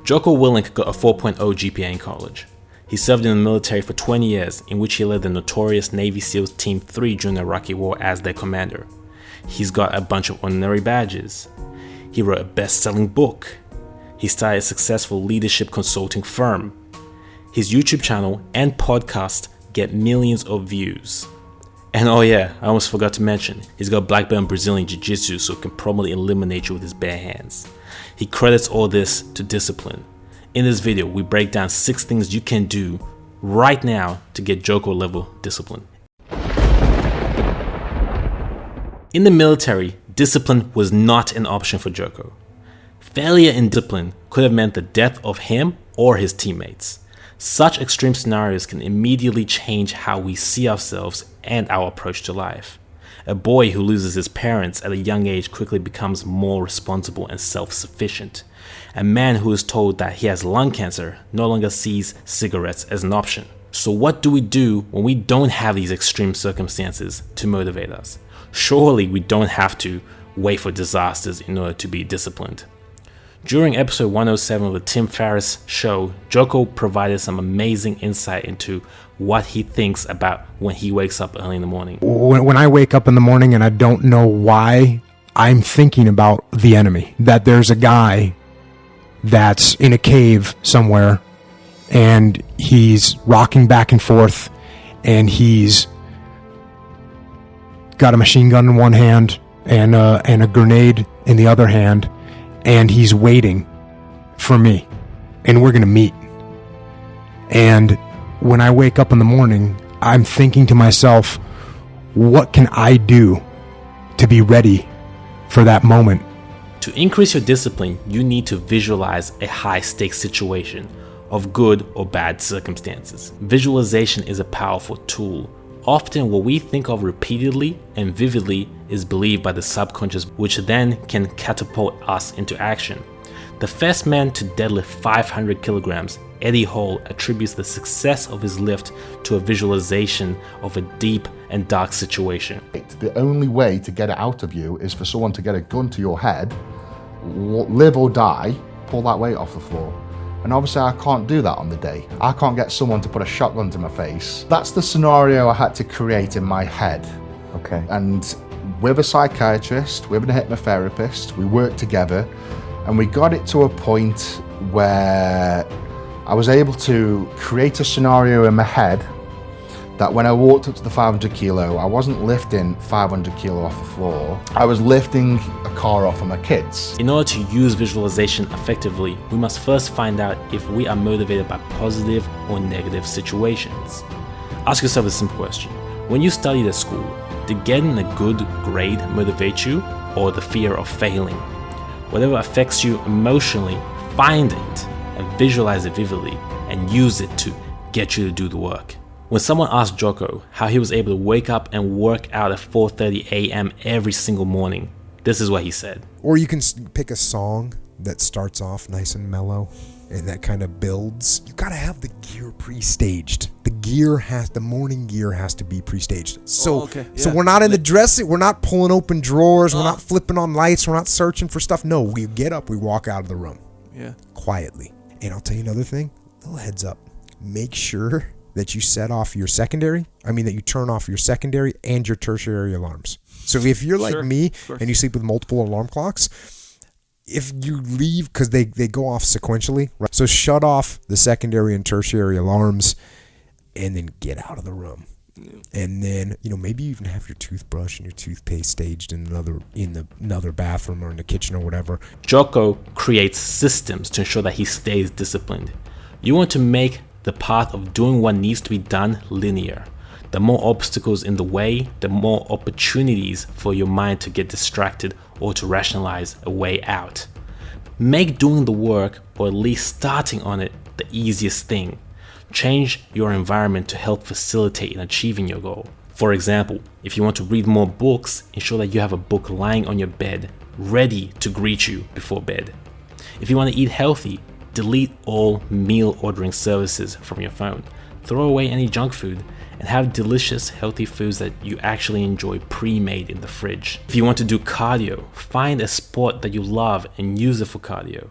Jocko Willink got a 4.0 GPA in college. He served in the military for 20 years, in which he led the notorious Navy SEALs Team 3 during the Iraqi War as their commander. He's got a bunch of honorary badges. He wrote a best-selling book. He started a successful leadership consulting firm. His YouTube channel and podcast get millions of views. And oh yeah, I almost forgot to mention, he's got black belt in Brazilian Jiu-Jitsu, so can probably eliminate you with his bare hands. He credits all this to discipline. In this video, we break down 6 things you can do right now to get Jocko level discipline. In the military, discipline was not an option for Jocko. Failure in discipline could have meant the death of him or his teammates. Such extreme scenarios can immediately change how we see ourselves and our approach to life. A boy who loses his parents at a young age quickly becomes more responsible and self-sufficient. A man who is told that he has lung cancer no longer sees cigarettes as an option. So what do we do when we don't have these extreme circumstances to motivate us? Surely we don't have to wait for disasters in order to be disciplined. During episode 107 of the Tim Ferriss show, Jocko provided some amazing insight into what he thinks about when he wakes up early in the morning. When I wake up in the morning and I don't know why, I'm thinking about the enemy. That there's a guy that's in a cave somewhere and he's rocking back and forth and he's got a machine gun in one hand and a grenade in the other hand, and he's waiting for me, and we're gonna meet. And when I wake up in the morning, I'm thinking to myself, what can I do to be ready for that moment? To increase your discipline, you need to visualize a high-stakes situation of good or bad circumstances. Visualization is a powerful tool. Often what we think of repeatedly and vividly is believed by the subconscious, which then can catapult us into action. The first man to deadlift 500 kilograms, Eddie Hall, attributes the success of his lift to a visualization of a deep and dark situation. The only way to get it out of you is for someone to get a gun to your head, live or die, pull that weight off the floor. And obviously I can't do that on the day. I can't get someone to put a shotgun to my face. That's the scenario I had to create in my head. Okay. And with a psychiatrist, with a hypnotherapist, we worked together and we got it to a point where I was able to create a scenario in my head that when I walked up to the 500 kilo, I wasn't lifting 500 kilo off the floor. I was lifting a car off of my kids. In order to use visualization effectively, we must first find out if we are motivated by positive or negative situations. Ask yourself a simple question. When you studied at school, did getting a good grade motivate you, or the fear of failing? Whatever affects you emotionally, find it and visualize it vividly and use it to get you to do the work. When someone asked Jocko how he was able to wake up and work out at 4:30 a.m. every single morning, this is what he said. Or you can pick a song that starts off nice and mellow and that kind of builds. You gotta have the gear pre-staged. The morning gear has to be pre-staged. So, so we're not in the dressing, we're not pulling open drawers, we're not flipping on lights, we're not searching for stuff. No, we get up, we walk out of the room. Yeah. Quietly. And I'll tell you another thing, little heads up. Make sure that you turn off your secondary and your tertiary alarms. So if you're like me and you sleep with multiple alarm clocks, if you leave, because they go off sequentially, right? So shut off the secondary and tertiary alarms and then get out of the room. And then, maybe you even have your toothbrush and your toothpaste staged in another bathroom or in the kitchen or whatever. Jocko creates systems to ensure that he stays disciplined. You want to make the path of doing what needs to be done linear. The more obstacles in the way, the more opportunities for your mind to get distracted or to rationalize a way out. Make doing the work, or at least starting on it, the easiest thing. Change your environment to help facilitate in achieving your goal. For example, if you want to read more books, ensure that you have a book lying on your bed, ready to greet you before bed. If you want to eat healthy, delete all meal ordering services from your phone. Throw away any junk food and have delicious, healthy foods that you actually enjoy pre-made in the fridge. If you want to do cardio, find a sport that you love and use it for cardio.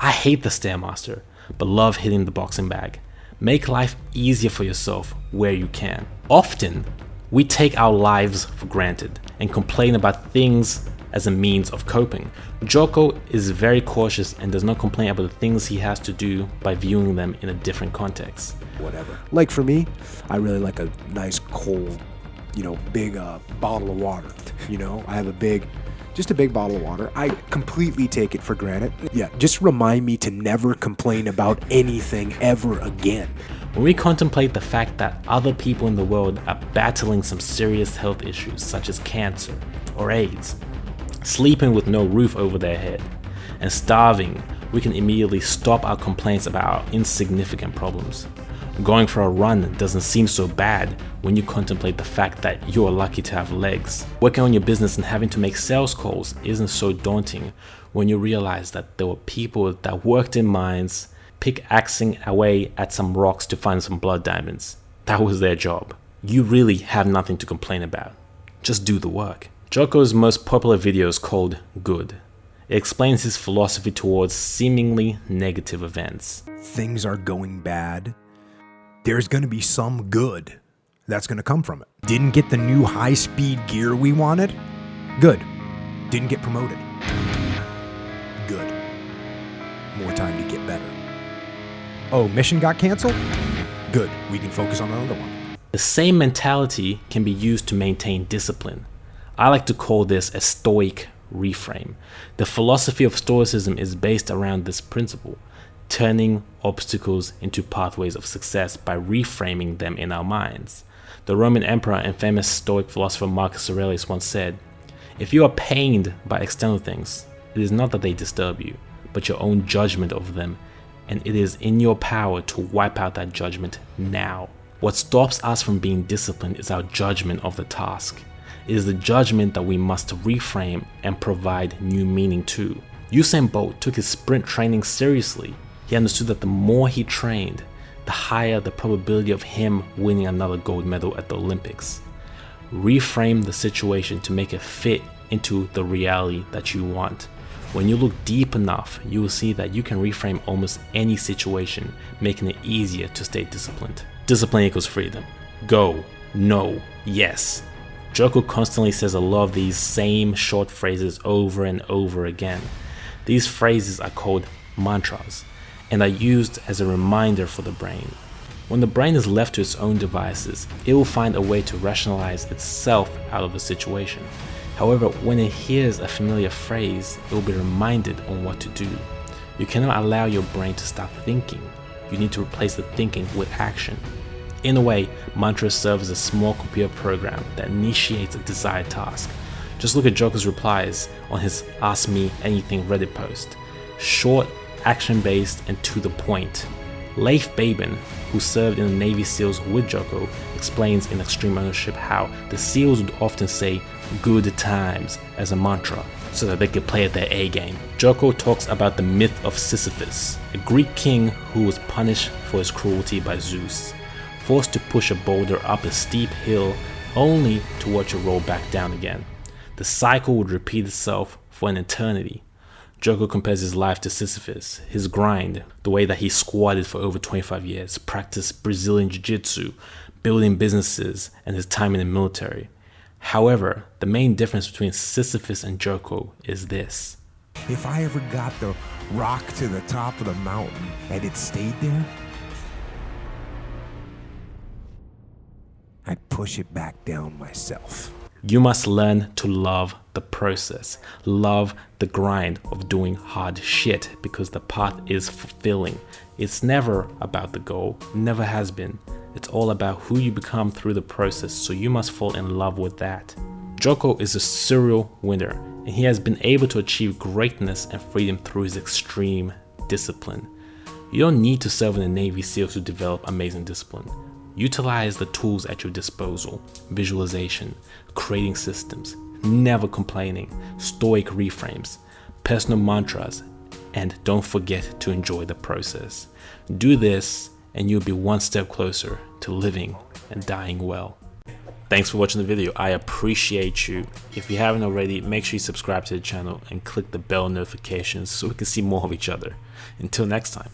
I hate the Stairmaster, but love hitting the boxing bag. Make life easier for yourself where you can. Often, we take our lives for granted and complain about things as a means of coping. Jocko is very cautious and does not complain about the things he has to do by viewing them in a different context. Whatever. Like for me, I really like a nice cold, big bottle of water. I have a big bottle of water. I completely take it for granted. Yeah, just remind me to never complain about anything ever again. When we contemplate the fact that other people in the world are battling some serious health issues such as cancer or AIDS, sleeping with no roof over their head, and starving, we can immediately stop our complaints about our insignificant problems. Going for a run doesn't seem so bad when you contemplate the fact that you're lucky to have legs. Working on your business and having to make sales calls isn't so daunting when you realize that there were people that worked in mines, pickaxing away at some rocks to find some blood diamonds. That was their job. You really have nothing to complain about. Just do the work. Jocko's most popular video is called Good. It explains his philosophy towards seemingly negative events. Things are going bad. There's going to be some good that's going to come from it. Didn't get the new high-speed gear we wanted? Good. Didn't get promoted? Good. More time to get better. Oh, mission got canceled? Good. We can focus on another one. The same mentality can be used to maintain discipline. I like to call this a STOIC reframe. The philosophy of Stoicism is based around this principle, turning obstacles into pathways of success by reframing them in our minds. The Roman emperor and famous Stoic philosopher Marcus Aurelius once said, "If you are pained by external things, it is not that they disturb you, but your own judgment of them, and it is in your power to wipe out that judgment now." What stops us from being disciplined is our judgment of the task. It is the judgment that we must reframe and provide new meaning to. Usain Bolt took his sprint training seriously. He understood that the more he trained, the higher the probability of him winning another gold medal at the Olympics. Reframe the situation to make it fit into the reality that you want. When you look deep enough, you will see that you can reframe almost any situation, making it easier to stay disciplined. Discipline equals freedom. Go, no, yes. Jocko constantly says a lot of these same short phrases over and over again. These phrases are called mantras and are used as a reminder for the brain. When the brain is left to its own devices, it will find a way to rationalize itself out of the situation. However, when it hears a familiar phrase, it will be reminded on what to do. You cannot allow your brain to stop thinking. You need to replace the thinking with action. In a way, mantras serve as a small computer program that initiates a desired task. Just look at Jocko's replies on his Ask Me Anything Reddit post. Short, action-based, and to the point. Leif Babin, who served in the Navy SEALs with Jocko, explains in Extreme Ownership how the SEALs would often say "good times" as a mantra so that they could play at their A game. Jocko talks about the myth of Sisyphus, a Greek king who was punished for his cruelty by Zeus, forced to push a boulder up a steep hill only to watch it roll back down again. The cycle would repeat itself for an eternity. Jocko compares his life to Sisyphus, his grind, the way that he squatted for over 25 years, practiced Brazilian Jiu-Jitsu, building businesses, and his time in the military. However, the main difference between Sisyphus and Jocko is this. If I ever got the rock to the top of the mountain and it stayed there, I'd push it back down myself. You must learn to love the process, love the grind of doing hard shit, because the path is fulfilling. It's never about the goal, never has been. It's all about who you become through the process, so you must fall in love with that. Jocko is a serial winner, and he has been able to achieve greatness and freedom through his extreme discipline. You don't need to serve in the Navy SEALs to develop amazing discipline. Utilize the tools at your disposal: visualization, creating systems, never complaining, stoic reframes, personal mantras, and don't forget to enjoy the process. Do this and you'll be one step closer to living and dying well. Thanks for watching the video. I appreciate you. If you haven't already, make sure you subscribe to the channel and click the bell notifications so we can see more of each other. Until next time.